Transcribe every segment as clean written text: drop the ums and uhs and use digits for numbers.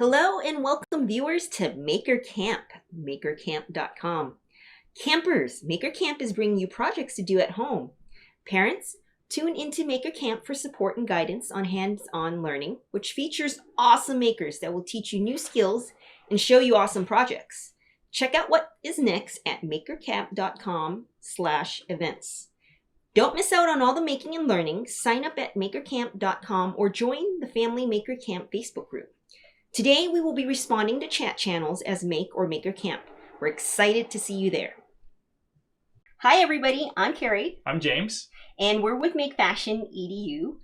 Hello and welcome viewers to Maker Camp, makercamp.com. Campers, Maker Camp is bringing you projects to do at home. Parents, tune into Maker Camp for support and guidance on hands-on learning, which features awesome makers that will teach you new skills and show you awesome projects. Check out what is next at makercamp.com/events. Don't miss out on all the making and learning. Sign up at makercamp.com or join the Family Maker Camp Facebook group. Today, we will be responding to chat channels as Make or Maker Camp. We're excited to see you there. Hi, everybody. I'm Carrie. I'm James. And we're with Make Fashion Edu.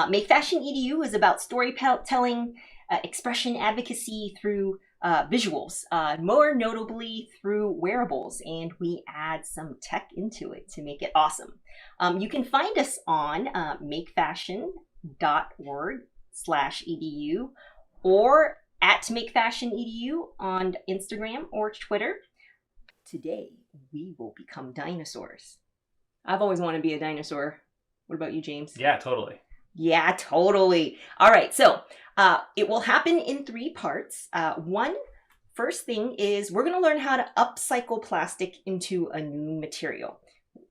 Make Fashion Edu is about storytelling, expression advocacy through visuals, more notably through wearables. And we add some tech into it to make it awesome. You can find us on makefashion.org/edu. or at Make Fashion Edu on Instagram or Twitter. Today, we will become dinosaurs. I've always wanted to be a dinosaur. What about you, James? Yeah, totally. Yeah, totally. All right, so it will happen in 3 parts. First thing is we're going to learn how to upcycle plastic into a new material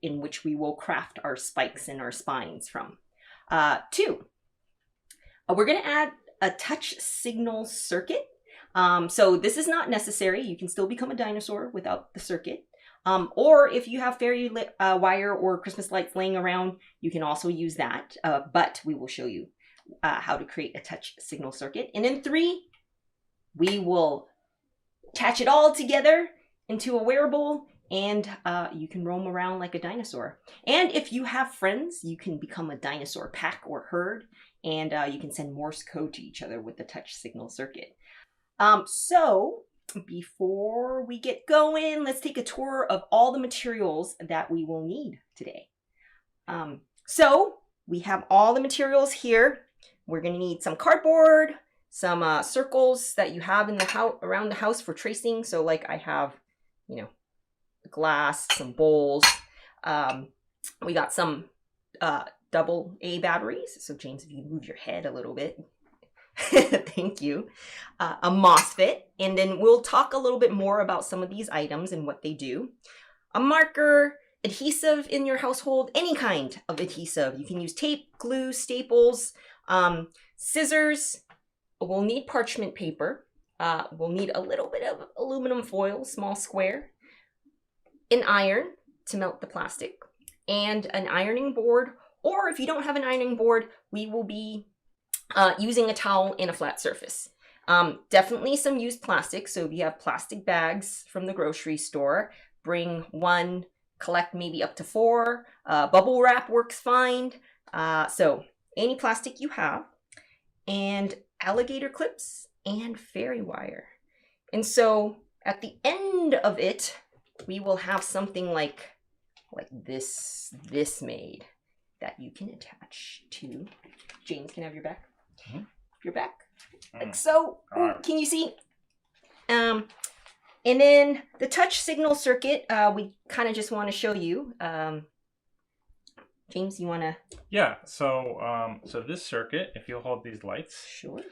in which we will craft our spikes and our spines from. 2, we're going to add a touch signal circuit. So this is not necessary. You can still become a dinosaur without the circuit. Or if you have fairy wire or Christmas lights laying around, you can also use that. But we will show you how to create a touch signal circuit. And in 3, we will attach it all together into a wearable, and you can roam around like a dinosaur. And if you have friends, you can become a dinosaur pack or herd, and you can send Morse code to each other with the touch signal circuit. So before we get going, let's take a tour of all the materials that we will need today. So we have all the materials here. We're going to need some cardboard, some circles that you have in the house around the house for tracing. So like I have, glass, some bowls. We got some AA batteries. So James, if you move your head a little bit. Thank you. A MOSFET, and then we'll talk a little bit more about some of these items and what they do. A marker, adhesive in your household, any kind of adhesive. You can use tape, glue, staples, scissors. We'll need parchment paper. We'll need a little bit of aluminum foil, small square, an iron to melt the plastic, and an ironing board. Or if you don't have an ironing board, we will be using a towel and a flat surface. Definitely some used plastic. So if you have plastic bags from the grocery store, bring 1, collect maybe up to 4. Bubble wrap works fine. So any plastic you have, and alligator clips and fairy wire. And so at the end of it, we will have something like this made that you can attach to. James, can I have your back? Your back. Like so. Ooh, can you see? And then the touch signal circuit, we kind of just want to show you. James, you want to? Yeah. So this circuit, if you'll hold these lights. Sure.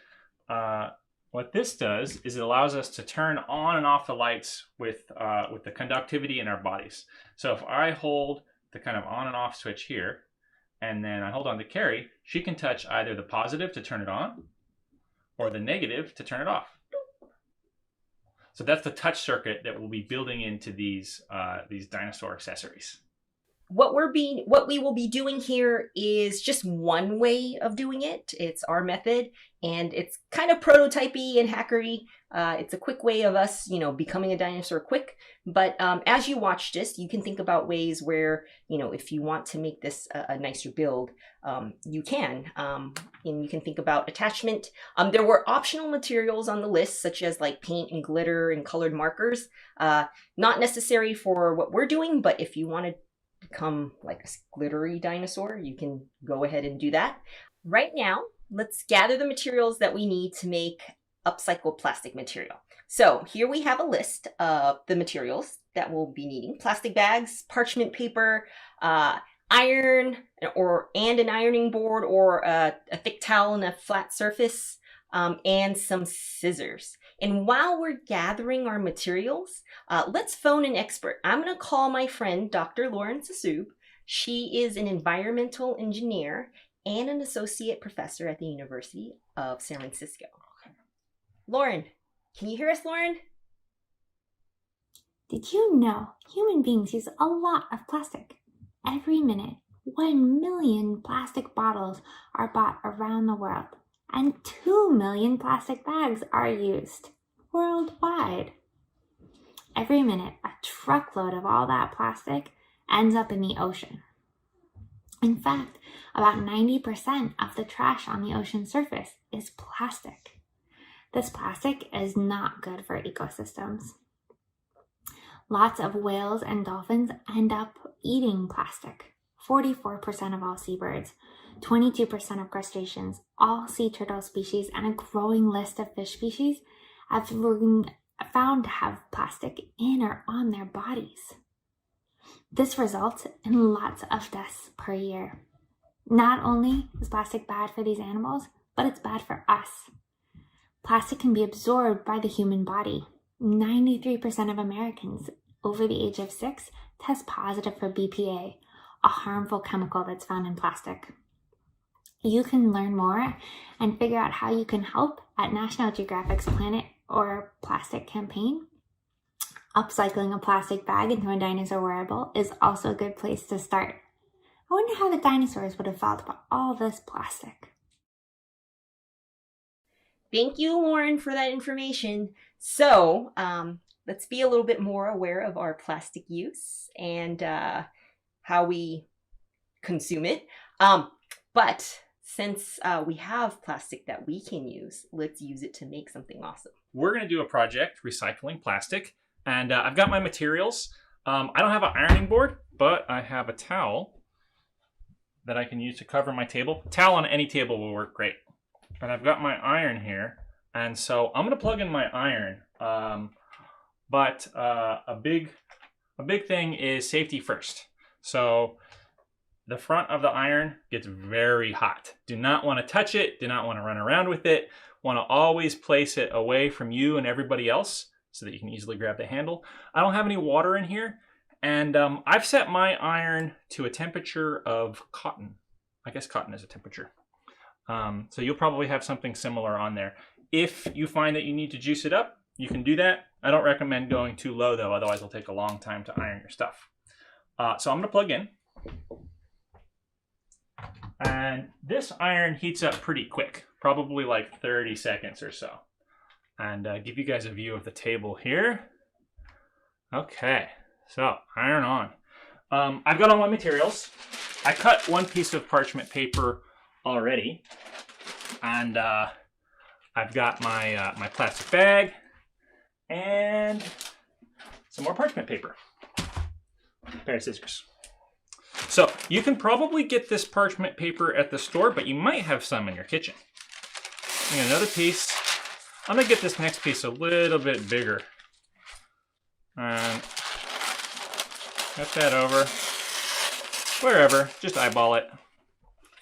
What this does is it allows us to turn on and off the lights with the conductivity in our bodies. So if I hold the kind of on and off switch here, and then I hold on to Carrie, she can touch either the positive to turn it on or the negative to turn it off. So that's the touch circuit that we'll be building into these dinosaur accessories. What we will be doing here is just one way of doing it. It's our method, and it's kind of prototypey and hackery. It's a quick way of us, becoming a dinosaur quick. But as you watch this, you can think about ways where, if you want to make this a nicer build, you can. And you can think about attachment. There were optional materials on the list, such as like paint and glitter and colored markers. Not necessary for what we're doing, but if you want to become like a glittery dinosaur, you can go ahead and do that. Right now, let's gather the materials that we need to make upcycled plastic material. So here we have a list of the materials that we'll be needing: plastic bags, parchment paper, iron and an ironing board, or a thick towel and a flat surface, and some scissors. And while we're gathering our materials, let's phone an expert. I'm going to call my friend, Dr. Lauren Sassoub. She is an environmental engineer and an associate professor at the University of San Francisco. Lauren, can you hear us, Lauren? Did you know human beings use a lot of plastic? Every minute, 1 million plastic bottles are bought around the world, and 2 million plastic bags are used worldwide. Every minute, a truckload of all that plastic ends up in the ocean. In fact, about 90% of the trash on the ocean surface is plastic. This plastic is not good for ecosystems. Lots of whales and dolphins end up eating plastic. 44% of all seabirds, 22% of crustaceans, all sea turtle species, and a growing list of fish species have been found to have plastic in or on their bodies. This results in lots of deaths per year. Not only is plastic bad for these animals, but it's bad for us. Plastic can be absorbed by the human body. 93% of Americans over the age of 6 test positive for BPA, a harmful chemical that's found in plastic. You can learn more and figure out how you can help at National Geographic's Planet or Plastic campaign. Upcycling a plastic bag into a dinosaur wearable is also a good place to start. I wonder how the dinosaurs would have felt about all this plastic. Thank you, Lauren, for that information. So, let's be a little bit more aware of our plastic use and how we consume it. But since we have plastic that we can use, let's use it to make something awesome. We're going to do a project recycling plastic, and I've got my materials. I don't have an ironing board, but I have a towel that I can use to cover my table. Towel on any table will work great. And I've got my iron here, and so I'm going to plug in my iron. But a big thing is safety first. So the front of the iron gets very hot. Do not want to touch it. Do not want to run around with it. Want to always place it away from you and everybody else so that you can easily grab the handle. I don't have any water in here, and I've set my iron to a temperature of cotton. I guess cotton is a temperature. So you'll probably have something similar on there. If you find that you need to juice it up, you can do that. I don't recommend going too low though, otherwise it'll take a long time to iron your stuff. So I'm gonna plug in. And this iron heats up pretty quick, probably like 30 seconds or so. And give you guys a view of the table here. Okay, so iron on. I've got all my materials. I cut one piece of parchment paper already, and I've got my my plastic bag and some more parchment paper, a pair of scissors. So you can probably get this parchment paper at the store, but you might have some in your kitchen. I got another piece. I'm gonna get this next piece a little bit bigger, and cut that over wherever. Just eyeball it.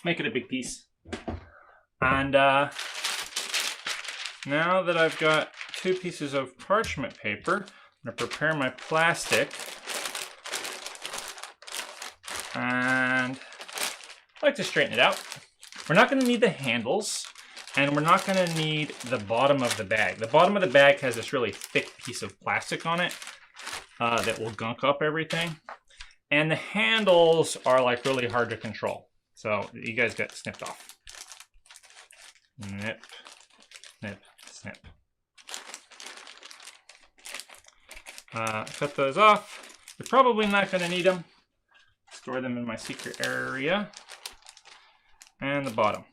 Make it a big piece. And now that I've got 2 pieces of parchment paper, I'm going to prepare my plastic. And I like to straighten it out. We're not going to need the handles, and we're not going to need the bottom of the bag. The bottom of the bag has this really thick piece of plastic on it that will gunk up everything. And the handles are like really hard to control. So you guys get snipped off. Nip, nip, snip. Cut those off. You're probably not going to need them. Store them in my secret area. And the bottom.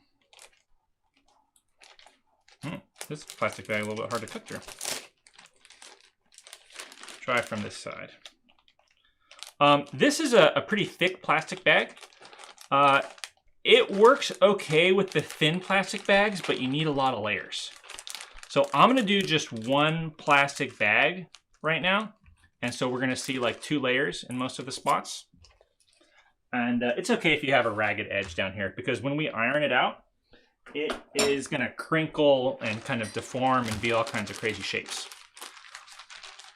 This plastic bag a little bit hard to cut through. Try from this side. This is a pretty thick plastic bag. It works okay with the thin plastic bags, but you need a lot of layers. So I'm gonna do just one plastic bag right now. And so we're gonna see like 2 layers in most of the spots. And it's okay if you have a ragged edge down here, because when we iron it out, it is going to crinkle and kind of deform and be all kinds of crazy shapes.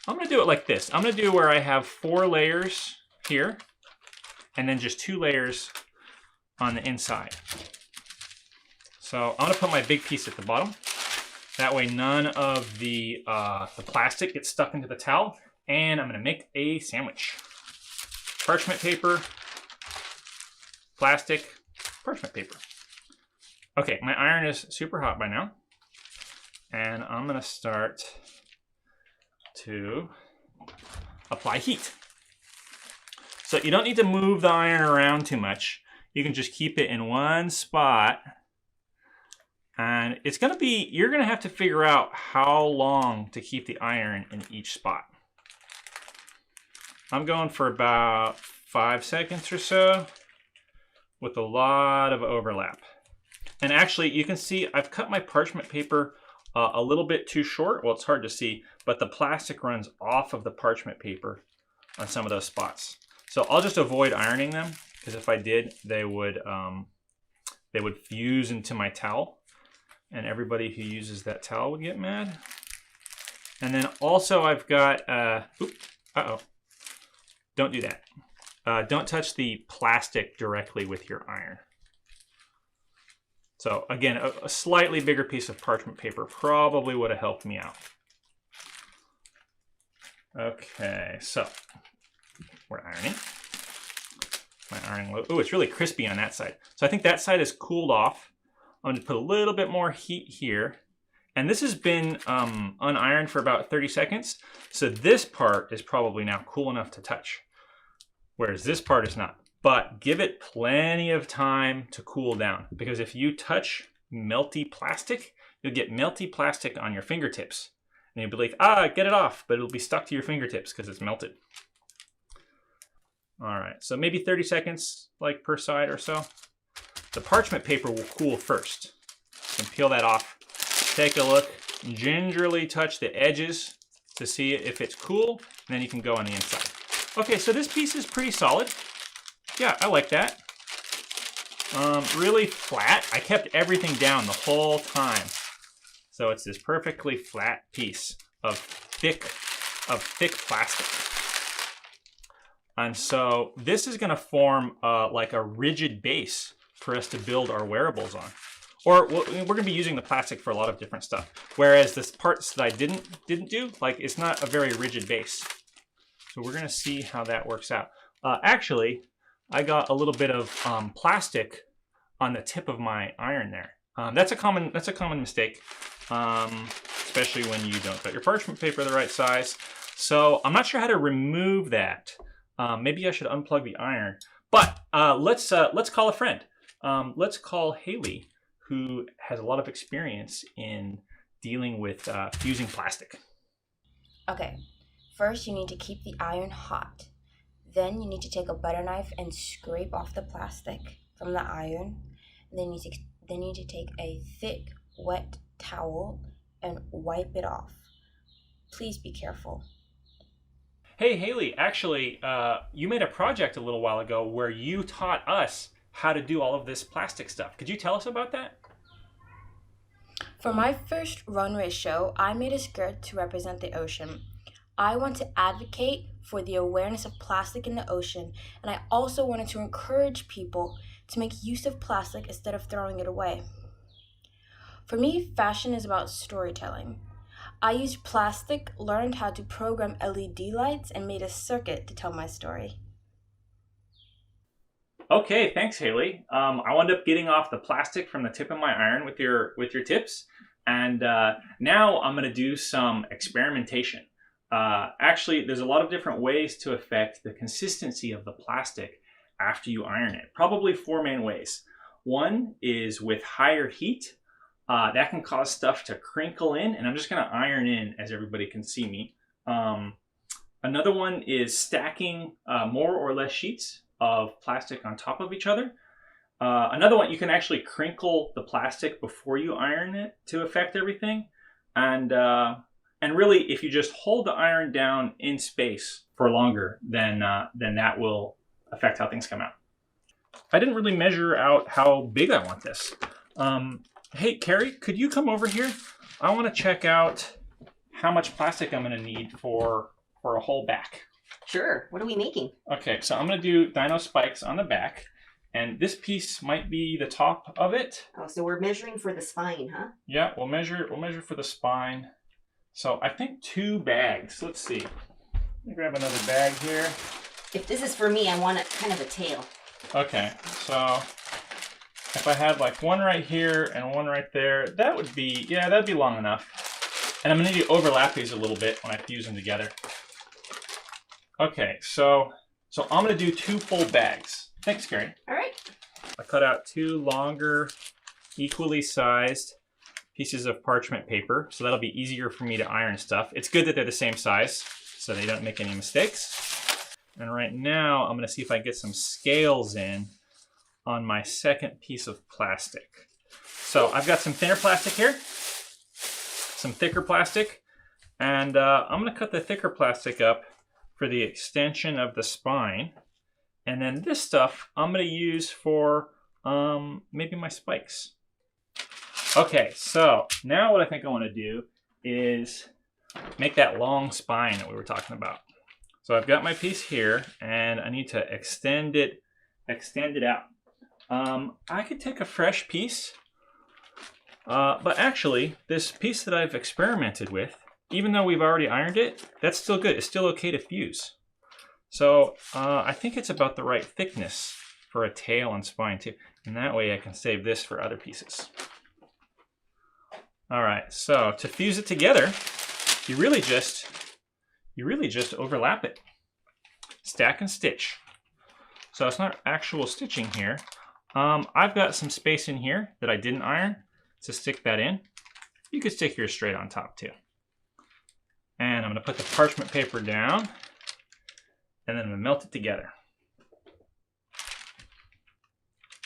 I'm going to do it like this. I'm going to do where I have 4 layers here and then just 2 layers on the inside. So I'm going to put my big piece at the bottom. That way none of the plastic gets stuck into the towel. And I'm going to make a sandwich. Parchment paper, plastic, parchment paper. Okay, my iron is super hot by now. And I'm going to start to apply heat. So you don't need to move the iron around too much. You can just keep it in one spot. And it's going to be, you're going to have to figure out how long to keep the iron in each spot. I'm going for about 5 seconds or so with a lot of overlap. And actually, you can see I've cut my parchment paper a little bit too short. Well, it's hard to see, but the plastic runs off of the parchment paper on some of those spots. So I'll just avoid ironing them, because if I did, they would fuse into my towel, and everybody who uses that towel would get mad. And then also I've got, don't do that. Don't touch the plastic directly with your iron. So again, a slightly bigger piece of parchment paper probably would have helped me out. Okay, so we're ironing. My ironing, oh, it's really crispy on that side. So I think that side is cooled off. I'm gonna put a little bit more heat here. And this has been unironed for about 30 seconds. So this part is probably now cool enough to touch, whereas this part is not. But give it plenty of time to cool down, because if you touch melty plastic, you'll get melty plastic on your fingertips. And you'll be like, get it off, but it'll be stuck to your fingertips because it's melted. All right, so maybe 30 seconds, like per side or so. The parchment paper will cool first. You can peel that off, take a look, gingerly touch the edges to see if it's cool, and then you can go on the inside. Okay, so this piece is pretty solid. Yeah, I like that. Really flat. I kept everything down the whole time. So it's this perfectly flat piece of thick plastic. And so this is gonna form like a rigid base for us to build our wearables on. Or we're gonna be using the plastic for a lot of different stuff. Whereas the parts that I didn't do, like it's not a very rigid base. So we're gonna see how that works out. Actually, I got a little bit of plastic on the tip of my iron there. That's a common mistake, especially when you don't cut your parchment paper the right size. So I'm not sure how to remove that. Maybe I should unplug the iron. But let's call a friend. Let's call Haley, who has a lot of experience in dealing with fusing plastic. Okay, first you need to keep the iron hot. Then you need to take a butter knife and scrape off the plastic from the iron. And then you need to take a thick, wet towel and wipe it off. Please be careful. Hey, Haley, actually, you made a project a little while ago where you taught us how to do all of this plastic stuff. Could you tell us about that? For my first runway show, I made a skirt to represent the ocean. I want to advocate for the awareness of plastic in the ocean, and I also wanted to encourage people to make use of plastic instead of throwing it away. For me, fashion is about storytelling. I used plastic, learned how to program LED lights, and made a circuit to tell my story. Okay, thanks, Haley. I wound up getting off the plastic from the tip of my iron with your tips, and now I'm going to do some experimentation. Actually, there's a lot of different ways to affect the consistency of the plastic after you iron it. Probably 4 main ways. One is with higher heat. That can cause stuff to crinkle in, and I'm just going to iron in as everybody can see me. Another one is stacking more or less sheets of plastic on top of each other. Another one, you can actually crinkle the plastic before you iron it to affect everything. And really, if you just hold the iron down in space for longer, then that will affect how things come out. I didn't really measure out how big I want this. Hey, Carrie, could you come over here? I want to check out how much plastic I'm going to need for a whole back. Sure. What are we making? Okay, so I'm going to do dino spikes on the back, and this piece might be the top of it. Oh, so we're measuring for the spine, huh? Yeah, we'll measure for the spine. So I think 2 bags. Let's see. Let me grab another bag here. If this is for me, I want kind of a tail. Okay, so if I had like one right here and one right there, that would be, yeah, that'd be long enough. And I'm gonna need to overlap these a little bit when I fuse them together. Okay, so I'm gonna do 2 full bags. Thanks, Carrie. All right. I cut out 2 longer, equally sized pieces of parchment paper, so that'll be easier for me to iron stuff. It's good that they're the same size, so they don't make any mistakes. And right now, I'm gonna see if I can get some scales in on my second piece of plastic. So I've got some thinner plastic here, some thicker plastic, and I'm gonna cut the thicker plastic up for the extension of the spine. And then this stuff I'm gonna use for maybe my spikes. Okay, so now what I think I wanna do is make that long spine that we were talking about. So I've got my piece here and I need to extend it out. I could take a fresh piece, but actually this piece that I've experimented with, even though we've already ironed it, that's still good. It's still okay to fuse. So I think it's about the right thickness for a tail and spine too. And that way I can save this for other pieces. All right, so to fuse it together, you really just overlap it. Stack and stitch. So it's not actual stitching here. I've got some space in here that I didn't iron to stick that in. You could stick yours straight on top too. And I'm gonna put the parchment paper down and then I'm gonna melt it together.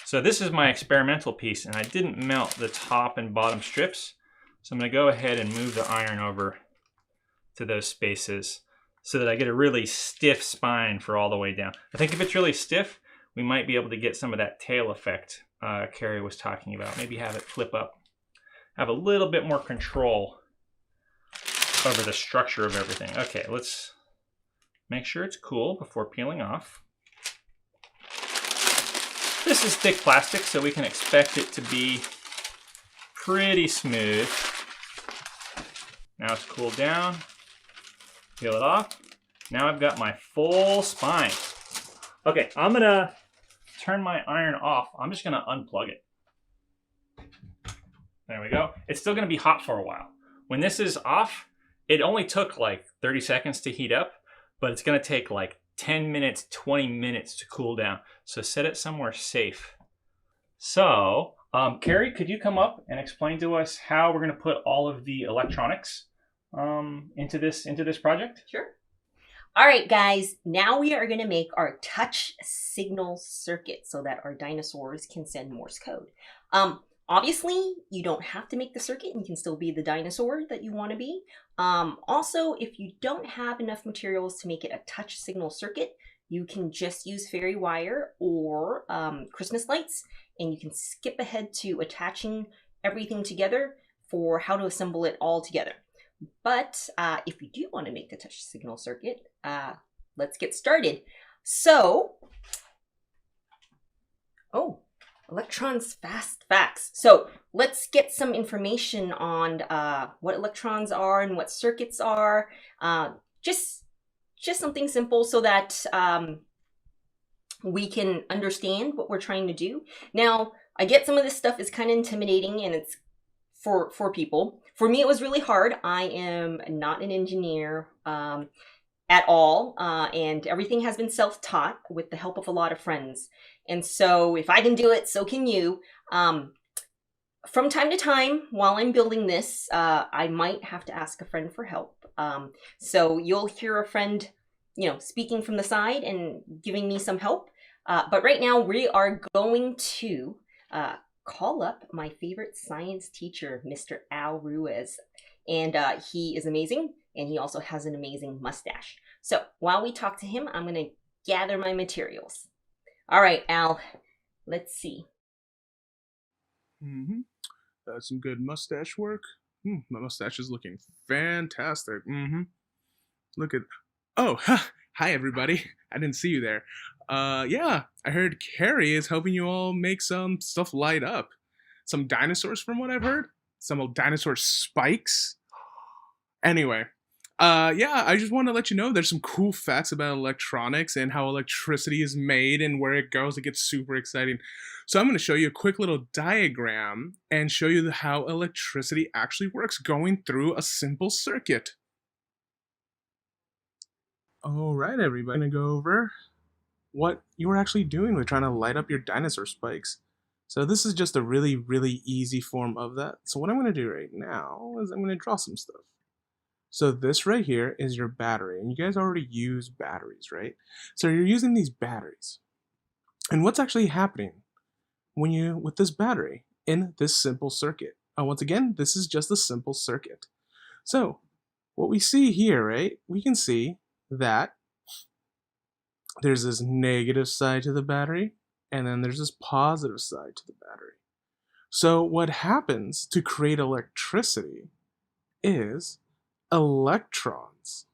So this is my experimental piece and I didn't melt the top and bottom strips. So I'm gonna go ahead and move the iron over to those spaces so that I get a really stiff spine for all the way down. I think if it's really stiff, we might be able to get some of that tail effect Carrie was talking about. Maybe have it flip up. Have a little bit more control over the structure of everything. Okay, let's make sure it's cool before peeling off. This is thick plastic, so we can expect it to be pretty smooth. Now it's cooled down. Peel it off. Now I've got my full spine. Okay, I'm gonna turn my iron off. I'm just gonna unplug it. There we go. It's still gonna be hot for a while. When this is off, it only took like 30 seconds to heat up, but it's gonna take like 10 minutes, 20 minutes to cool down. So set it somewhere safe. So, Carrie, could you come up and explain to us how we're gonna put all of the electronics into this project? Sure. All right, guys, now we are going to make our touch signal circuit so that our dinosaurs can send Morse code. Obviously, you don't have to make the circuit and you can still be the dinosaur that you want to be. Also, if you don't have enough materials to make it a touch signal circuit, you can just use fairy wire or Christmas lights, and you can skip ahead to attaching everything together for how to assemble it all together. But if you do want to make the touch signal circuit, let's get started. So, electrons, fast facts. So let's get some information on what electrons are and what circuits are. Just something simple so that we can understand what we're trying to do. Now, I get some of this stuff is kind of intimidating and it's for people. For me, it was really hard. I am not an engineer at all, and everything has been self-taught with the help of a lot of friends. And so if I can do it, so can you. From time to time, while I'm building this, I might have to ask a friend for help. So you'll hear a friend, speaking from the side and giving me some help. But right now, we are going to call up my favorite science teacher, Mr. Al Ruiz. And he is amazing, and he also has an amazing mustache. So while we talk to him, I'm going to gather my materials. All right, Al, let's see. Some good mustache work. My mustache is looking fantastic. Look at. Oh, hi everybody. I didn't see you there. Yeah, I heard Carrie is helping you all make some stuff light up. Some dinosaurs, from what I've heard. Some dinosaur spikes. Anyway, yeah, I just want to let you know there's some cool facts about electronics and how electricity is made and where it goes. It gets super exciting. So I'm going to show you a quick little diagram and show you how electricity actually works going through a simple circuit. All right, everybody, I'm going to go over what you were actually doing with trying to light up your dinosaur spikes. So this is just a really, really easy form of that. So what I'm going to do right now is I'm going to draw some stuff. So this right here is your battery, and you guys already use batteries, right? So you're using these batteries. And what's actually happening with this battery in this simple circuit? Once again, this is just a simple circuit. So what we see here, right? We can see that there's this negative side to the battery, and then there's this positive side to the battery. So what happens to create electricity is electrons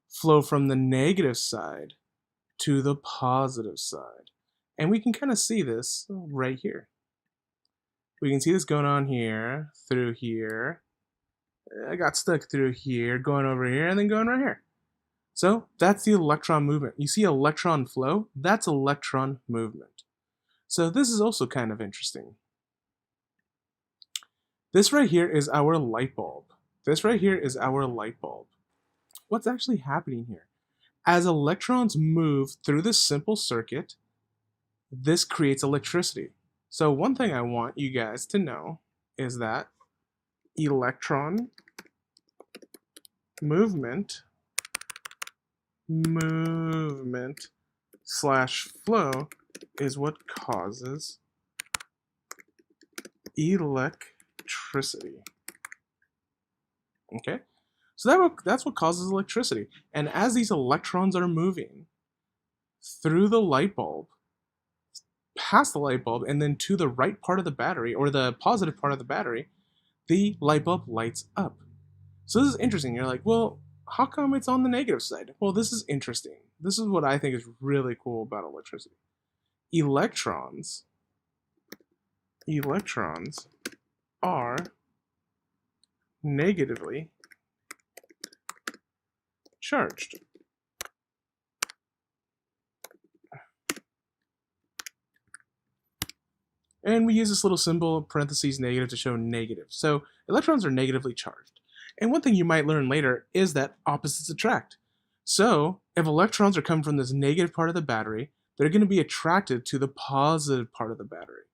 flow from the negative side to the positive side. And we can kind of see this right here. We can see this going on here, through here. I got stuck through here, going over here, and then going right here. So that's the electron movement. You see electron flow? That's electron movement. So this is also kind of interesting. This right here is our light bulb. This right here is our light bulb. What's actually happening here? As electrons move through this simple circuit, this creates electricity. So one thing I want you guys to know is that electron movement slash flow is what causes electricity. Okay, so that's what causes electricity. And as these electrons are moving through the light bulb, past the light bulb, and then to the right part of the battery, or the positive part of the battery, the light bulb lights up. So this is interesting. You're like, well, how come it's on the negative side? Well, this is interesting. This is what I think is really cool about electricity. Electrons are negatively charged. And we use this little symbol, parentheses, negative, to show negative. So electrons are negatively charged. And one thing you might learn later is that opposites attract. So if electrons are coming from this negative part of the battery, they're going to be attracted to the positive part of the battery.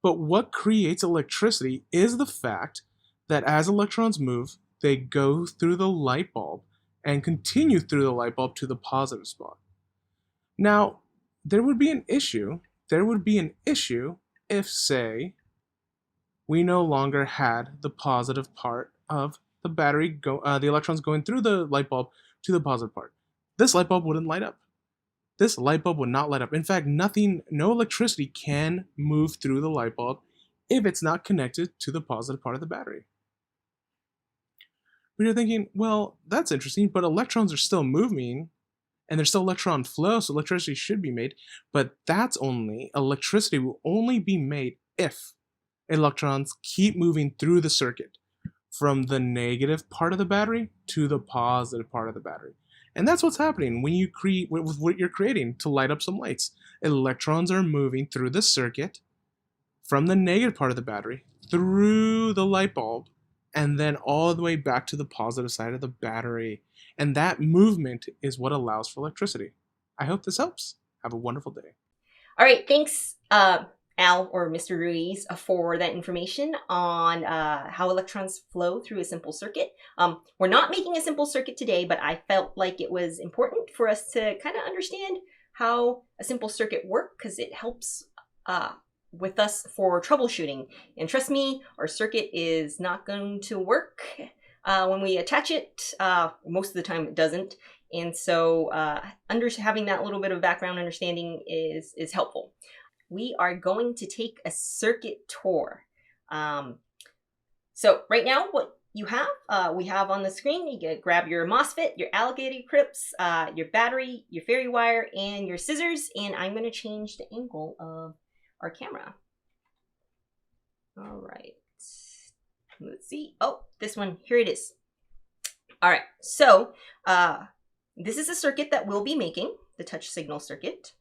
But what creates electricity is the fact that as electrons move, they go through the light bulb and continue through the light bulb to the positive spot. Now, there would be an issue if, say, we no longer had the positive part of the battery, the electrons going through the light bulb to the positive part. This light bulb wouldn't light up. This light bulb would not light up. In fact, no electricity can move through the light bulb if it's not connected to the positive part of the battery. But you're thinking, well, that's interesting, but electrons are still moving, and there's still electron flow, so electricity should be made, but electricity will only be made if electrons keep moving through the circuit from the negative part of the battery to the positive part of the battery. And that's what's happening when you create with what you're creating to light up some lights. Electrons are moving through the circuit from the negative part of the battery through the light bulb and then all the way back to the positive side of the battery. And that movement is what allows for electricity. I hope this helps. Have a wonderful day. All right, thanks, Al or Mr. Ruiz, for that information on how electrons flow through a simple circuit. We're not making a simple circuit today, but I felt like it was important for us to kind of understand how a simple circuit works because it helps with us for troubleshooting. And trust me, our circuit is not going to work when we attach it. Most of the time it doesn't. And so having that little bit of background understanding is helpful. we are going to take a circuit tour. So right now, what you have, we have on the screen, you get grab your MOSFET, your alligator clips, your battery, your fairy wire, and your scissors, and I'm going to change the angle of our camera. All right, let's see. Oh, this one, here it is. All right, so this is a circuit that we'll be making, the touch signal circuit.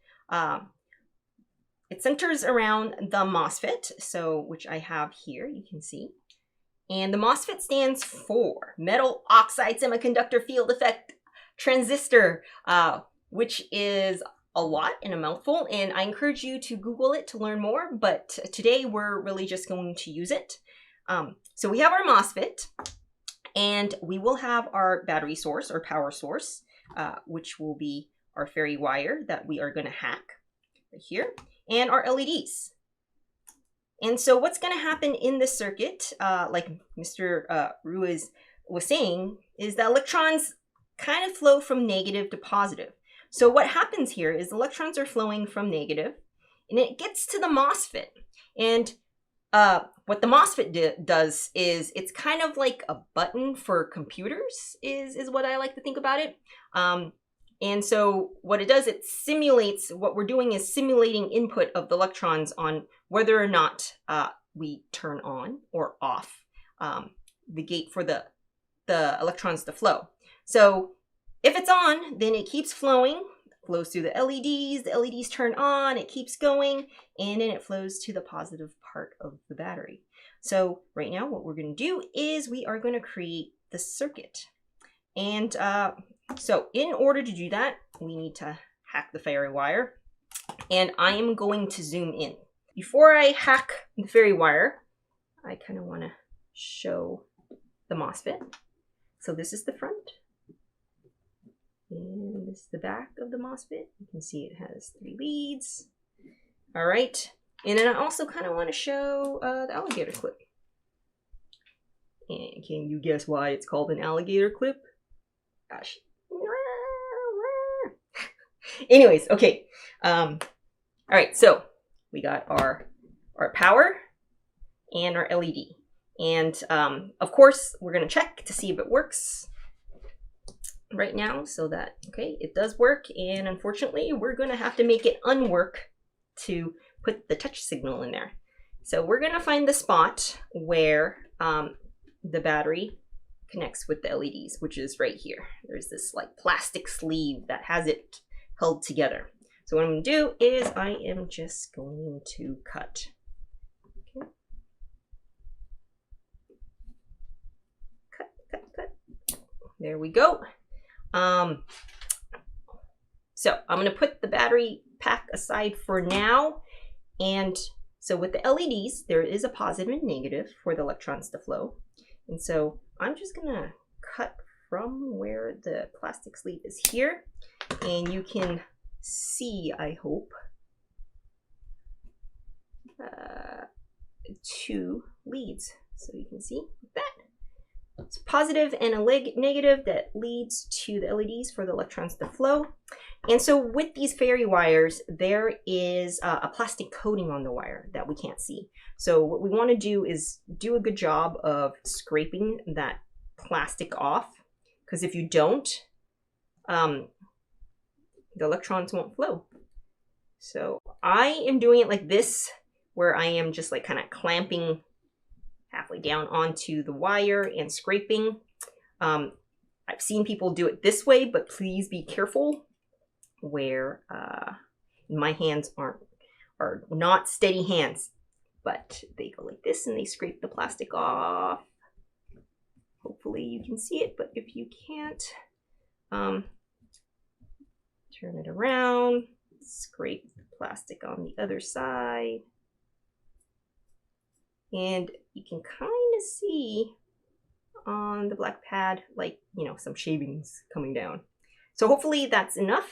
It centers around the MOSFET, so which I have here, you can see. And the MOSFET stands for metal oxide semiconductor field effect transistor, which is a lot in a mouthful, and I encourage you to Google it to learn more, but today we're really just going to use it. So we have our MOSFET, and we will have our battery source or power source, which will be our fairy wire that we are going to hack right here, and our LEDs. And so what's going to happen in this circuit, like Mr. Ruiz was saying, is that electrons kind of flow from negative to positive. So what happens here is electrons are flowing from negative, and it gets to the MOSFET. And what the MOSFET does is it's kind of like a button for computers, is what I like to think about it. And so what it does, it simulates, what we're doing is simulating input of the electrons on whether or not we turn on or off the gate for the electrons to flow. So if it's on, then it keeps flowing, flows through the LEDs turn on, it keeps going, and then it flows to the positive part of the battery. So right now what we're going to do is we are going to create the circuit. And so in order to do that, we need to hack the fairy wire, and I am going to zoom in. Before I hack the fairy wire, I kind of want to show the MOSFET. So this is the front, and this is the back of the MOSFET. You can see it has 3 leads. All right, and then I also kind of want to show the alligator clip. And can you guess why it's called an alligator clip? Gosh. Anyways, okay. All right, so we got our power and our LED. And of course, we're going to check to see if it works right now, so that, okay, it does work. And unfortunately, we're going to have to make it unwork to put the touch signal in there. So we're going to find the spot where the battery connects with the LEDs, which is right here. There's this like plastic sleeve that has it held together. So what I'm going to do is I am just going to cut. Okay. Cut. There we go. So I'm going to put the battery pack aside for now. And so with the LEDs, there is a positive and negative for the electrons to flow. And so I'm just going to cut from where the plastic sleeve is here. And you can see, I hope, 2 leads. So you can see that. It's positive and a negative that leads to the LEDs for the electrons to flow. And so with these fairy wires, there is a plastic coating on the wire that we can't see. So what we want to do is do a good job of scraping that plastic off, because if you don't, the electrons won't flow. So I am doing it like this, where I am just like kind of clamping halfway down onto the wire and scraping. I've seen people do it this way, but please be careful where my hands are not steady hands, but they go like this and they scrape the plastic off. Hopefully you can see it, but if you can't, turn it around, scrape the plastic on the other side. And you can kind of see on the black pad, like, you know, some shavings coming down. So hopefully that's enough.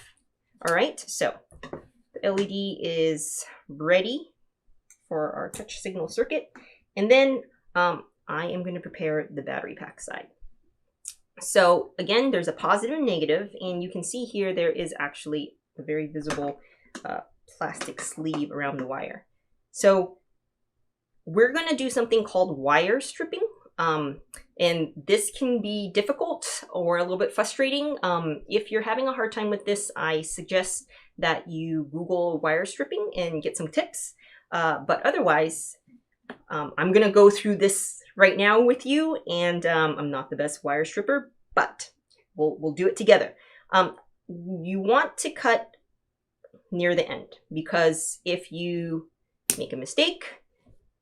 All right, so the LED is ready for our touch signal circuit. And then I am going to prepare the battery pack side. So again, there's a positive and negative, and you can see here there is actually a very visible plastic sleeve around the wire. So we're going to do something called wire stripping. And this can be difficult or a little bit frustrating. If you're having a hard time with this, I suggest that you Google wire stripping and get some tips. But otherwise, I'm going to go through this right now with you, and I'm not the best wire stripper, but we'll do it together. You want to cut near the end, because if you make a mistake,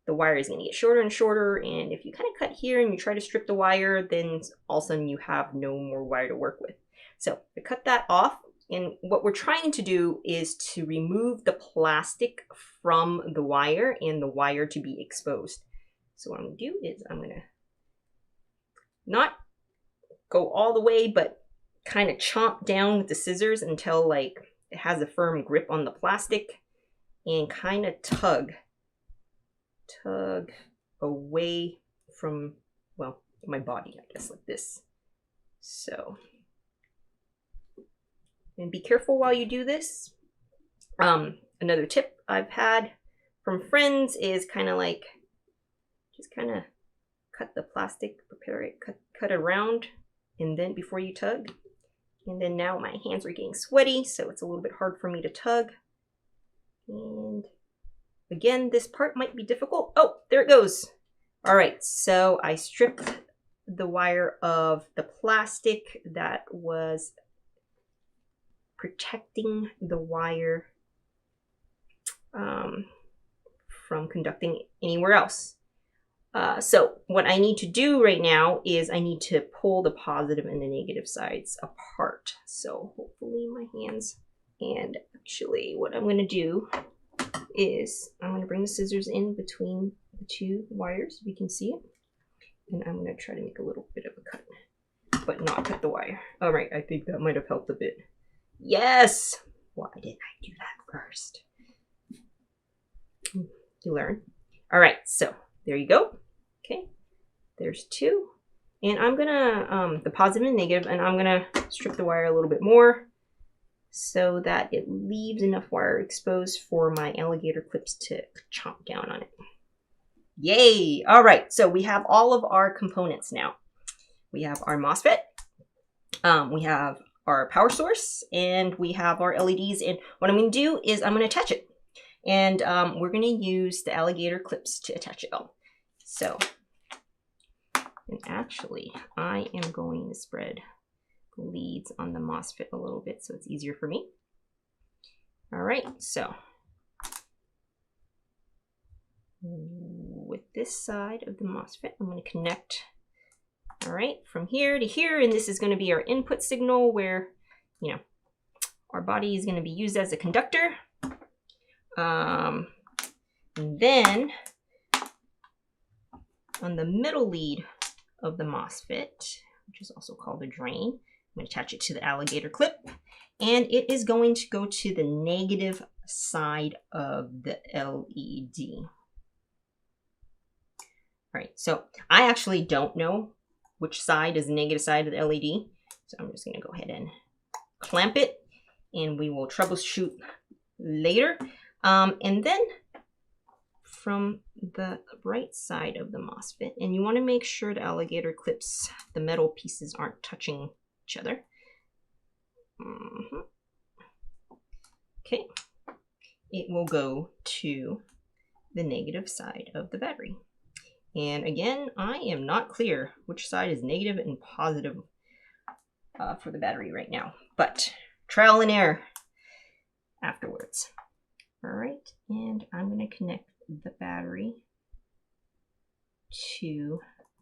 the wire is going to get shorter and shorter, and if you kind of cut here and you try to strip the wire, then all of a sudden you have no more wire to work with. So I cut that off, and what we're trying to do is to remove the plastic from the wire and the wire to be exposed. So what I'm going to do is I'm going to not go all the way, but kind of chomp down with the scissors until like it has a firm grip on the plastic, and kind of tug away from, well, my body, I guess, like this. So, and be careful while you do this. Another tip I've had from friends is kind of like, just kind of cut the plastic, prepare it, cut it around, and then before you tug. And then now my hands are getting sweaty, so it's a little bit hard for me to tug. And again, this part might be difficult. Oh, there it goes. All right, so I stripped the wire of the plastic that was protecting the wire from conducting anywhere else. So what I need to do right now is I need to pull the positive and the negative sides apart. So hopefully my hands, and actually what I'm going to do is I'm going to bring the scissors in between the two wires, if you can see it. And I'm going to try to make a little bit of a cut, but not cut the wire. All right, I think that might have helped a bit. Yes! Why didn't I do that first? You learn. All right, so there you go. Okay, there's two. And I'm gonna, the positive and negative, and I'm gonna strip the wire a little bit more so that it leaves enough wire exposed for my alligator clips to chomp down on it. Yay! All right, so we have all of our components now. We have our MOSFET, we have our power source, and we have our LEDs. And what I'm gonna do is I'm gonna attach it. And we're gonna use the alligator clips to attach it all. So, and actually, I am going to spread the leads on the MOSFET a little bit so it's easier for me. All right, so with this side of the MOSFET, I'm going to connect, all right, from here to here, and this is going to be our input signal where, you know, our body is going to be used as a conductor. And then on the middle lead of the MOSFET, which is also called a drain, I'm going to attach it to the alligator clip, and it is going to go to the negative side of the LED. All right, so I actually don't know which side is the negative side of the LED, so I'm just going to go ahead and clamp it, and we will troubleshoot later. And then from the right side of the MOSFET, and you want to make sure the alligator clips, the metal pieces aren't touching each other. Okay, it will go to the negative side of the battery. And again, I am not clear which side is negative and positive for the battery right now, but trial and error afterwards. All right, and I'm going to connect the battery to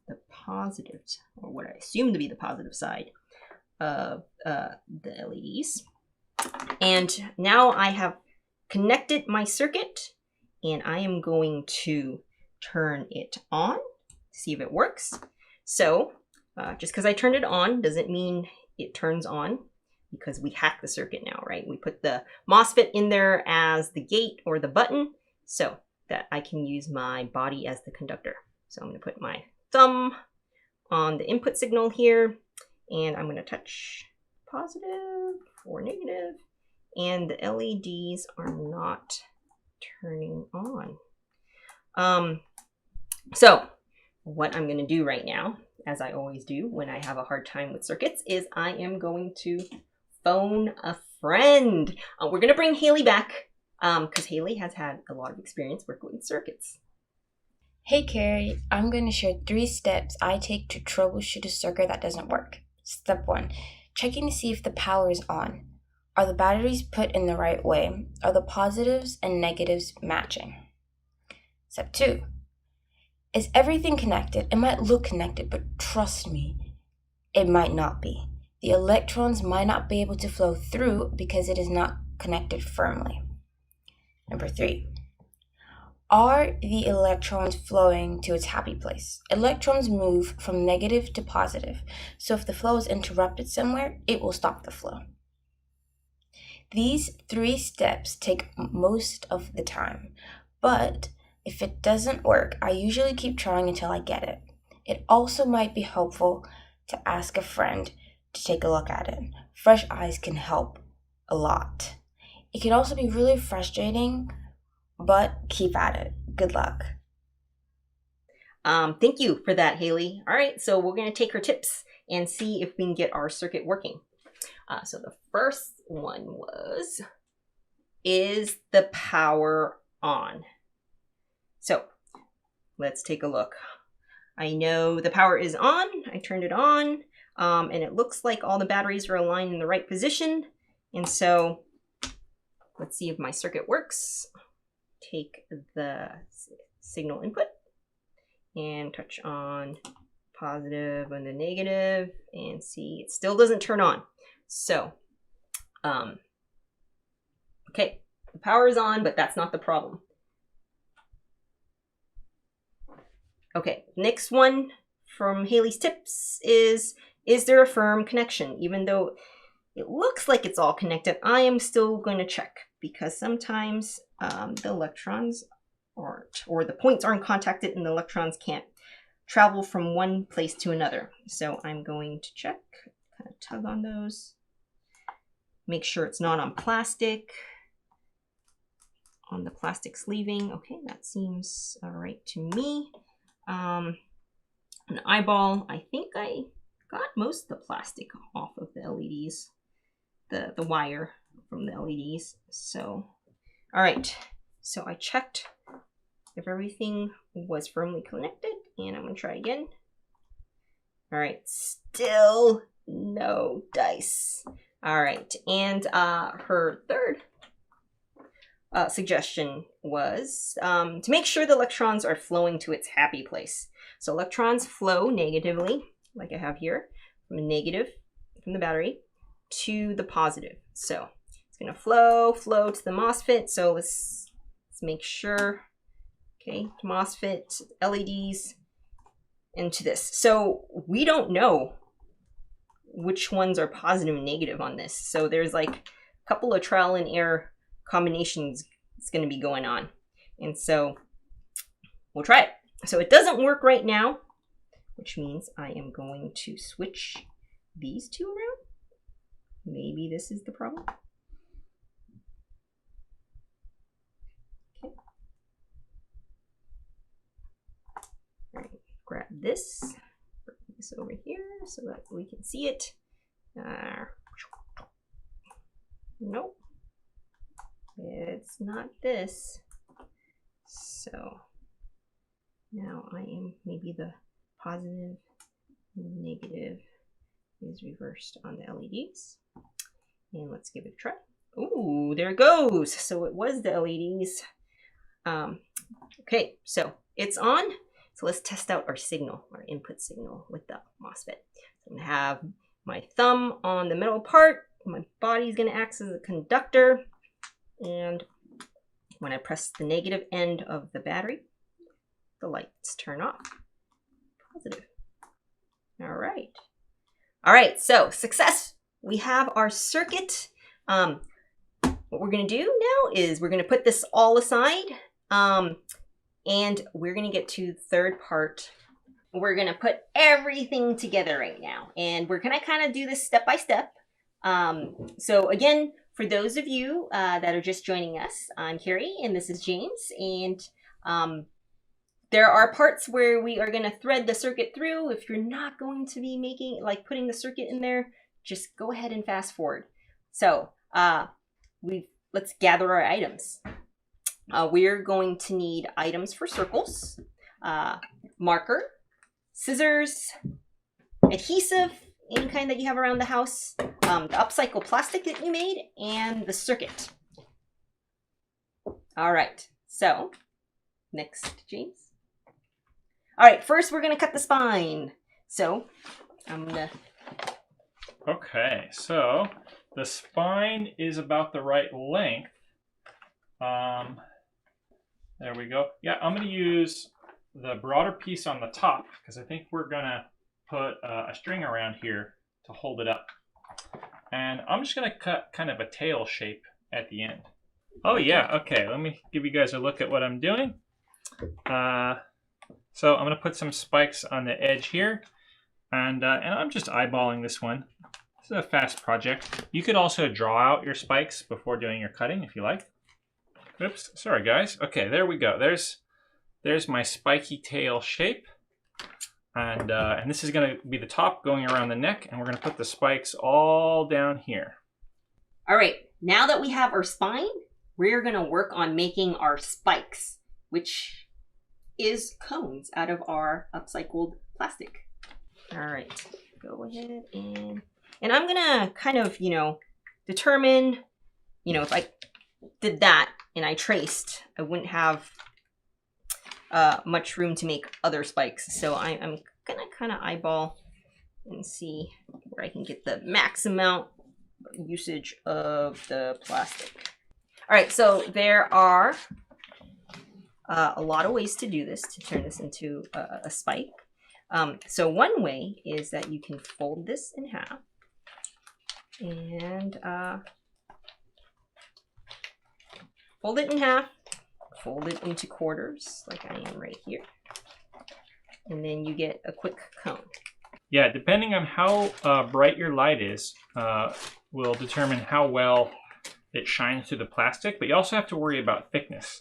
the positive, or what I assume to be the positive side of the LEDs. And now I have connected my circuit, and I am going to turn it on to see if it works. So just because I turned it on doesn't mean it turns on, because we hack the circuit now, right? We put the MOSFET in there as the gate or the button so that I can use my body as the conductor. So I'm going to put my thumb on the input signal here, and I'm going to touch positive or negative, and the LEDs are not turning on. So what I'm going to do right now, as I always do when I have a hard time with circuits, is I am going to phone a friend. We're going to bring Haley back because Haley has had a lot of experience working with circuits. Hey Carrie, I'm going to share 3 steps I take to troubleshoot a circuit that doesn't work. Step 1, checking to see if the power is on. Are the batteries put in the right way? Are the positives and negatives matching? Step 2, is everything connected? It might look connected, but trust me, it might not be. The electrons might not be able to flow through because it is not connected firmly. Number 3, are the electrons flowing to its happy place? Electrons move from negative to positive, so if the flow is interrupted somewhere, it will stop the flow. These 3 steps take most of the time, but if it doesn't work, I usually keep trying until I get it. It also might be helpful to ask a friend to take a look at it. Fresh eyes can help a lot. It can also be really frustrating, but keep at it. Good luck. Thank you for that, Haley. All right, so we're going to take her tips and see if we can get our circuit working. So the first one was, is the power on? So let's take a look. I know the power is on. I turned it on, and it looks like all the batteries are aligned in the right position. And so let's see if my circuit works. Take the signal input and touch on positive and the negative and see it still doesn't turn on. So, okay, the power is on, but that's not the problem. Okay, next one from Haley's tips is there a firm connection? Even though it looks like it's all connected, I am still going to check because sometimes the electrons or the points aren't contacted and the electrons can't travel from one place to another. So I'm going to check, kind of tug on those, make sure it's not on plastic, on the plastic sleeving. Okay, that seems all right to me. An eyeball, I think I got most of the plastic off of the LEDs, the wire from the LEDs. So, all right, so I checked if everything was firmly connected, and I'm gonna try again. All right, still no dice. All right, and her third suggestion was to make sure the electrons are flowing to its happy place. So electrons flow negatively, like I have here, from a negative from the battery to the positive. So it's gonna flow to the MOSFET. So let's make sure. Okay, MOSFET, LEDs, into this. So we don't know which ones are positive and negative on this. So there's like a couple of trial and error combinations it's going to be going on. And so we'll try it. So it doesn't work right now, which means I am going to switch these two around. Maybe this is the problem. Okay. All right, grab this, bring this over here so that we can see it. Nope. It's not this. So now I am, maybe the positive and negative is reversed on the LEDs. And let's give it a try. Ooh, there it goes. So it was the LEDs. Okay, so it's on. So let's test out our signal, our input signal with the MOSFET. So I'm gonna have my thumb on the middle part. My body is gonna act as a conductor. And when I press the negative end of the battery, the lights turn off. Positive. All right. All right, so success. We have our circuit. What we're gonna do now is we're gonna put this all aside, and we're gonna get to the third part. We're gonna put everything together right now, and we're gonna kind of do this step by step. So again, for those of you that are just joining us, I'm Carrie and this is James. And there are parts where we are going to thread the circuit through. If you're not going to be putting the circuit in there, just go ahead and fast forward. So let's gather our items. We're going to need items for circles, marker, scissors, adhesive, any kind that you have around the house, the upcycle plastic that you made, and the circuit. All right, so next, James. All right, first we're gonna cut the spine. So I'm gonna... Okay, so the spine is about the right length. There we go. Yeah, I'm gonna use the broader piece on the top because I think we're gonna put a string around here to hold it up. And I'm just gonna cut kind of a tail shape at the end. Oh yeah, okay, let me give you guys a look at what I'm doing. So I'm gonna put some spikes on the edge here, and I'm just eyeballing this one. This is a fast project. You could also draw out your spikes before doing your cutting if you like. Oops, sorry guys. Okay, there we go. There's my spiky tail shape. And this is gonna be the top going around the neck, and we're gonna put the spikes all down here. All right, now that we have our spine, we're gonna work on making our spikes, which is cones out of our upcycled plastic. All right, go ahead and I'm gonna kind of, determine, if I did that and I traced, I wouldn't have much room to make other spikes. So I'm gonna kind of eyeball and see where I can get the max amount usage of the plastic. All right, so there are a lot of ways to do this, to turn this into a spike. So one way is that you can fold this in half and fold it in half, fold it into quarters like I am right here, and then you get a quick cone. Yeah, depending on how bright your light is will determine how well it shines through the plastic, but you also have to worry about thickness.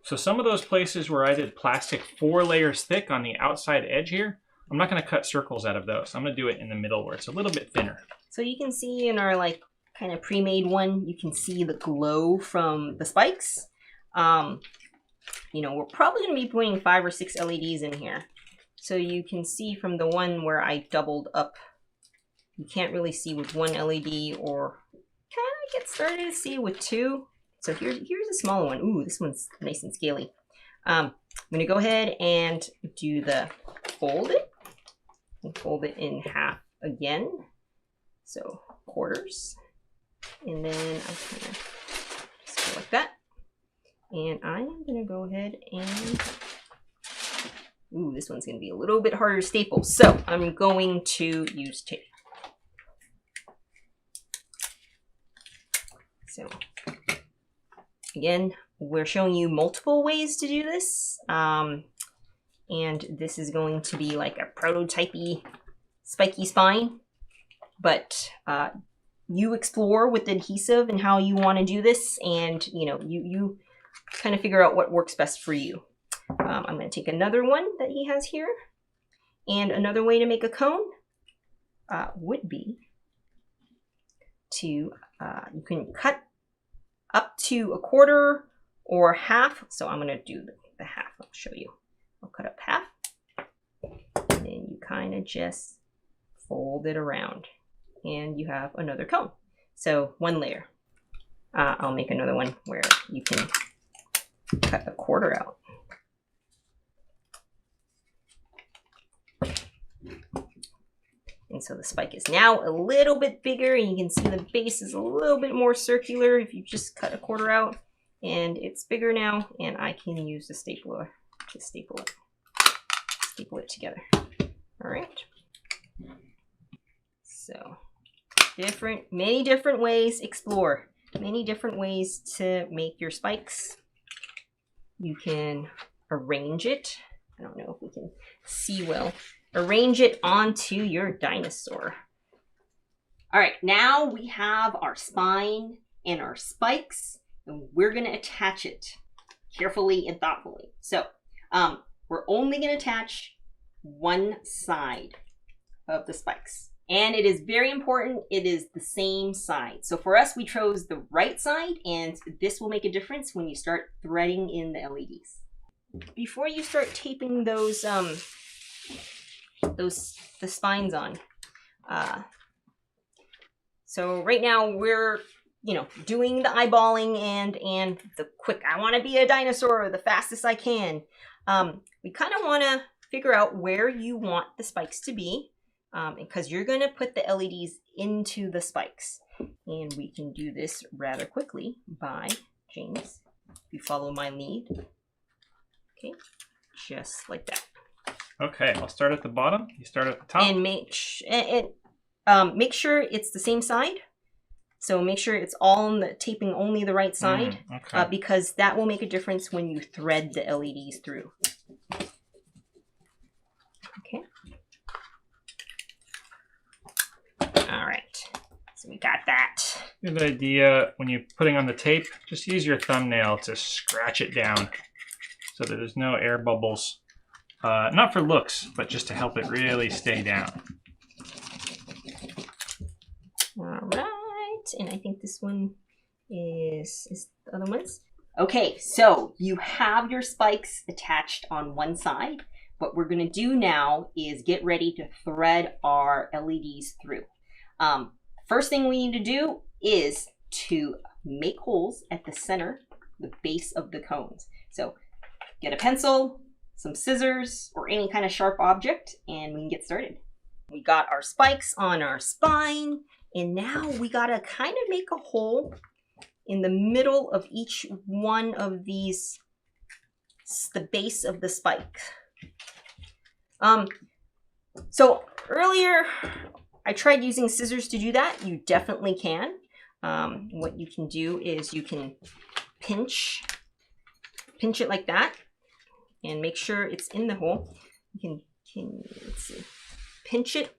So some of those places where I did plastic 4 layers thick on the outside edge here, I'm not going to cut circles out of those. I'm going to do it in the middle where it's a little bit thinner. So you can see in our kind of pre-made one, you can see the glow from the spikes. We're probably going to be putting 5 or 6 LEDs in here. So you can see from the one where I doubled up, you can't really see with 1 LED, or kind of get started to see with 2. So here's a smaller one. Ooh, this one's nice and scaly. I'm going to go ahead and do the fold it, and fold it in half again. So quarters. And then I kind of just go like that. And I'm going to go ahead and, ooh, this one's going to be a little bit harder to staple. So I'm going to use tape. So again, we're showing you multiple ways to do this. And this is going to be like a prototypey spiky spine. But you explore with the adhesive and how you want to do this, and you kind of figure out what works best for you. I'm going to take another one that he has here, and another way to make a cone would be to you can cut up to a quarter or half. So I'm going to do the half. I'll show you. I'll cut up half, and then you kind of just fold it around, and you have another cone. So 1 layer. I'll make another one where you can cut a quarter out. And so the spike is now a little bit bigger, and you can see the base is a little bit more circular if you just cut a quarter out, and it's bigger now, and I can use the stapler to staple it together. All right. So many different ways, explore many different ways to make your spikes. You can arrange it. I don't know if we can see well. Arrange it onto your dinosaur. All right, now we have our spine and our spikes, and we're going to attach it carefully and thoughtfully. So we're only going to attach one side of the spikes. And it is very important, it is the same side. So for us, we chose the right side, and this will make a difference when you start threading in the LEDs. Before you start taping those the spines on, so right now we're doing the eyeballing and the quick, I want to be a dinosaur the fastest I can. We kind of want to figure out where you want the spikes to be, because you're going to put the LEDs into the spikes. And we can do this rather quickly by, James, if you follow my lead. Okay, just like that. Okay, I'll start at the bottom. You start at the top. And make sure it's the same side. So make sure it's all on the taping only the right side, okay. Because that will make a difference when you thread the LEDs through. Okay. All right. So we got that. Good idea when you're putting on the tape, just use your thumbnail to scratch it down so that there's no air bubbles. Not for looks, but just to help it really stay down. All right, and I think this one is the other ones. Okay, so you have your spikes attached on one side. What we're gonna do now is get ready to thread our LEDs through. First thing we need to do is to make holes at the center, the base of the cones. So get a pencil, some scissors, or any kind of sharp object, and we can get started. We got our spikes on our spine, and now we gotta kind of make a hole in the middle of each one of these, the base of the spike. So earlier I tried using scissors to do that. You definitely can. What you can do is you can pinch it like that and make sure it's in the hole. You can let's see, pinch it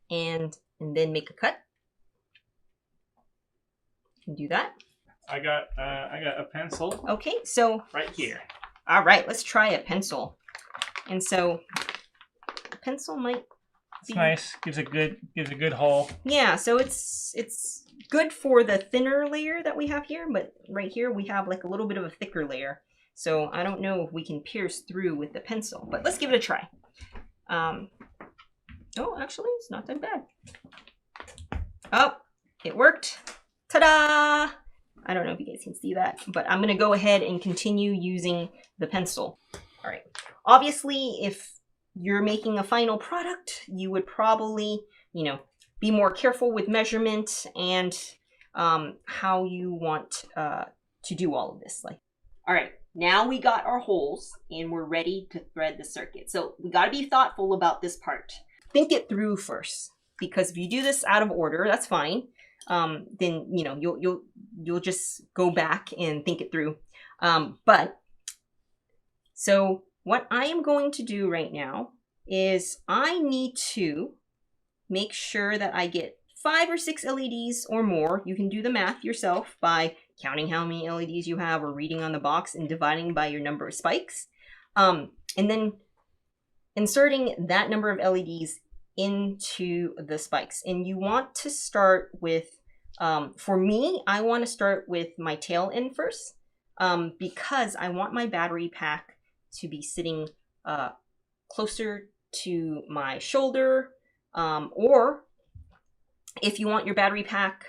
and then make a cut. You can do that. I got a pencil. Okay, so right here. All right, let's try a pencil. And so a pencil might It's nice. Gives a good hole. Yeah, so it's good for the thinner layer that we have here, but right here we have like a little bit of a thicker layer. So I don't know if we can pierce through with the pencil, but let's give it a try. Oh, actually, it's not that bad. Oh, it worked. Ta-da! I don't know if you guys can see that, but I'm gonna go ahead and continue using the pencil. All right. Obviously, if you're making a final product, you would probably, be more careful with measurement and how you want to do all of this. All right, now we got our holes and we're ready to thread the circuit. So we got to be thoughtful about this part. Think it through first, because if you do this out of order, that's fine. Then you'll just go back and think it through. So what I am going to do right now is I need to make sure that I get 5 or 6 LEDs or more. You can do the math yourself by counting how many LEDs you have or reading on the box and dividing by your number of spikes. And then inserting that number of LEDs into the spikes. And you want to start with, for me, I want to start with my tail end first, because I want my battery pack to be sitting closer to my shoulder, or if you want your battery pack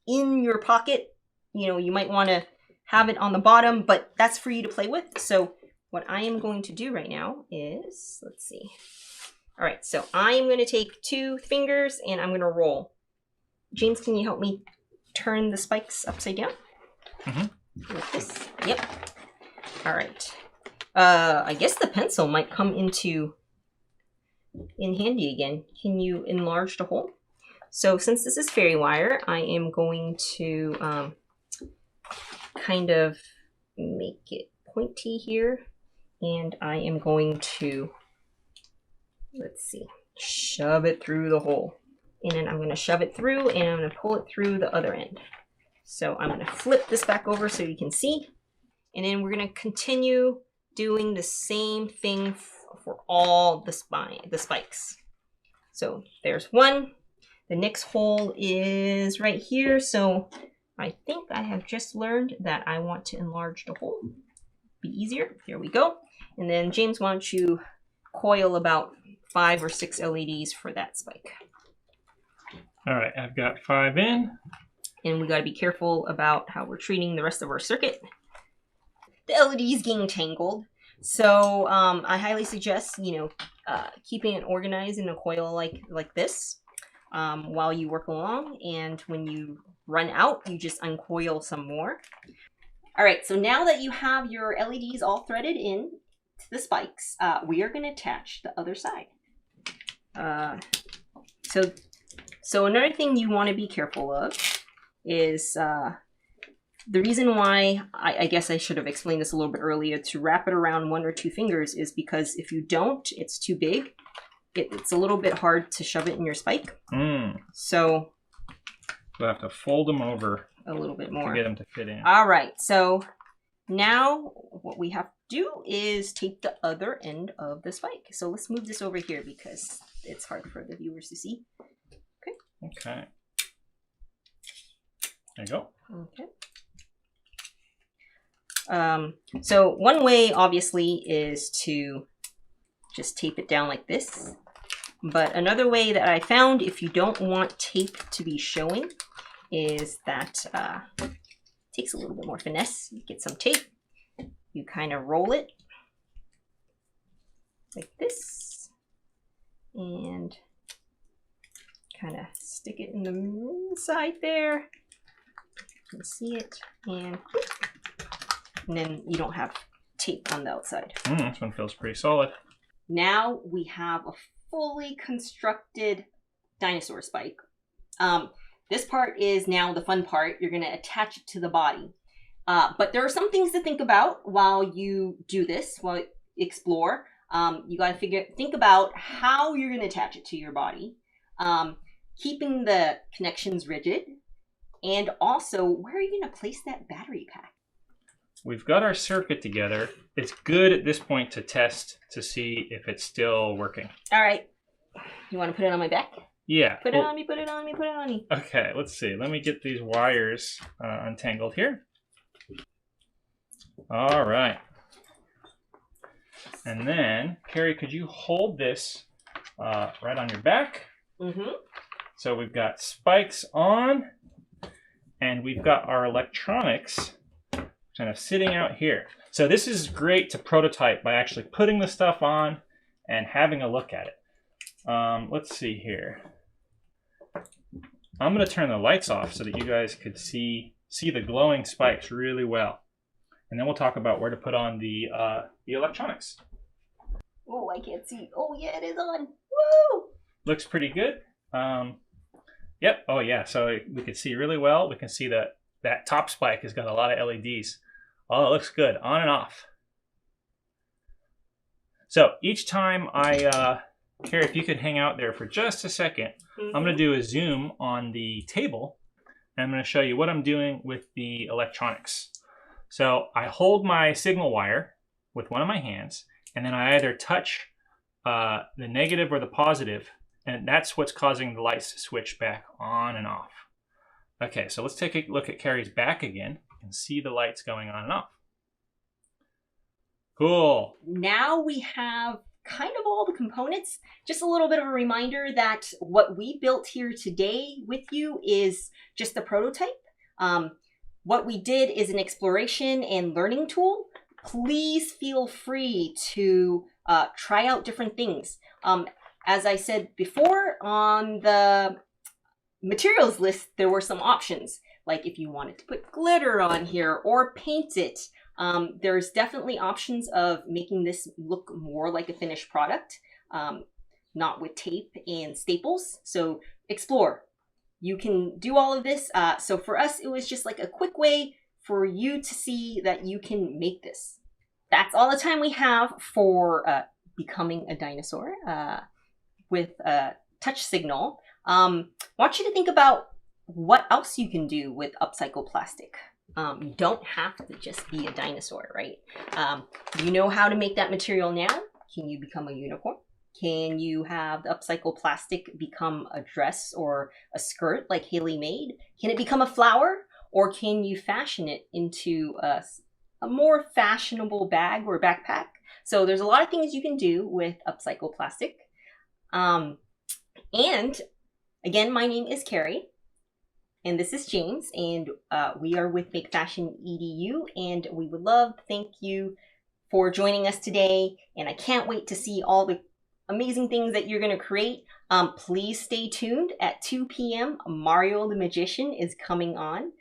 in your pocket, you might want to have it on the bottom, but that's for you to play with. So what I am going to do right now is, let's see. All right, so I am going to take 2 fingers and I'm going to roll. James, can you help me turn the spikes upside down? Mm-hmm. Like this. Yep. All right. I guess the pencil might come in handy again. Can you enlarge the hole? So since this is fairy wire, I am going to kind of make it pointy here, and I am going to, let's see, shove it through the hole. And then I'm going to shove it through and I'm going to pull it through the other end. So I'm going to flip this back over so you can see. And then we're going to continue doing the same thing for all the spikes. So there's one. The next hole is right here. So I think I have just learned that I want to enlarge the hole. Be easier. Here we go. And then James, why don't you coil about 5 or 6 LEDs for that spike. All right, I've got 5 in. And we got to be careful about how we're treating the rest of our circuit. The LEDs getting tangled. So I highly suggest, keeping it organized in a coil like this while you work along. And when you run out, you just uncoil some more. All right, so now that you have your LEDs all threaded in to the spikes, we are going to attach the other side. So another thing you want to be careful of is the reason why, I guess I should have explained this a little bit earlier, to wrap it around 1 or 2 fingers is because if you don't, it's too big. It's a little bit hard to shove it in your spike. So we'll have to fold them over a little bit more to get them to fit in. All right, so now what we have to do is tape the other end of the spike. So let's move this over here because it's hard for the viewers to see. Okay. There you go. Okay. So one way, obviously, is to just tape it down like this. But another way that I found, if you don't want tape to be showing, is that takes a little bit more finesse. You get some tape, you kind of roll it like this, and kind of stick it in the inside there. You can see it, and then you don't have tape on the outside. This one feels pretty solid. Now we have a fully constructed dinosaur spike. This part is now the fun part. You're going to attach it to the body. But there are some things to think about while you do this, while you explore. You got to think about how you're going to attach it to your body, keeping the connections rigid, and also where are you going to place that battery pack? We've got our circuit together. It's good at this point to test to see if it's still working. All right. You want to put it on my back? Yeah. Put it on me, put it on me, put it on me. Okay, let's see. Let me get these wires untangled here. All right. And then, Carrie, could you hold this right on your back? So we've got spikes on, and we've got our electronics kind of sitting out here. So this is great to prototype by actually putting the stuff on and having a look at it. Let's see here. I'm going to turn the lights off so that you guys could see the glowing spikes really well. And then we'll talk about where to put on the electronics. Oh, I can't see. Oh, yeah, it is on. Woo! Looks pretty good. Yep. Oh, yeah. So we can see really well. We can see that top spike has got a lot of LEDs. Oh, it looks good. On and off. So each time Carrie, if you could hang out there for just a second, I'm going to do a zoom on the table, and I'm going to show you what I'm doing with the electronics. So I hold my signal wire with one of my hands, and then I either touch the negative or the positive, and that's what's causing the lights to switch back on and off. Okay, so let's take a look at Carrie's back again and see the lights going on and off. Cool. Now we have kind of all the components. Just a little bit of a reminder that what we built here today with you is just the prototype. What we did is an exploration and learning tool. Please feel free to try out different things. As I said before, on the materials list, there were some options. Like if you wanted to put glitter on here or paint it. There's definitely options of making this look more like a finished product, not with tape and staples. So explore. You can do all of this. So for us, it was just like a quick way for you to see that you can make this. That's all the time we have for becoming a dinosaur with a touch signal. Want you to think about what else you can do with upcycle plastic. You don't have to just be a dinosaur, right? You know how to make that material now? Can you become a unicorn? Can you have the upcycle plastic become a dress or a skirt like Haley made? Can it become a flower? Or can you fashion it into a more fashionable bag or backpack? So there's a lot of things you can do with upcycle plastic. And again, my name is Carrie. And this is James, and we are with Make Fashion Edu, and we would love to thank you for joining us today. And I can't wait to see all the amazing things that you're going to create. Please stay tuned. At 2 p.m., Mario the Magician is coming on.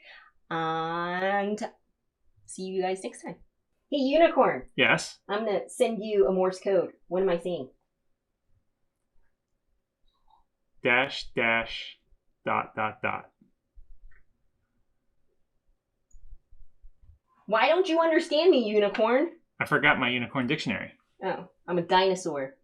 And see you guys next time. Hey, Unicorn. Yes? I'm going to send you a Morse code. What am I saying? Dash, dash, dot, dot, dot. Why don't you understand me, Unicorn? I forgot my unicorn dictionary. Oh, I'm a dinosaur.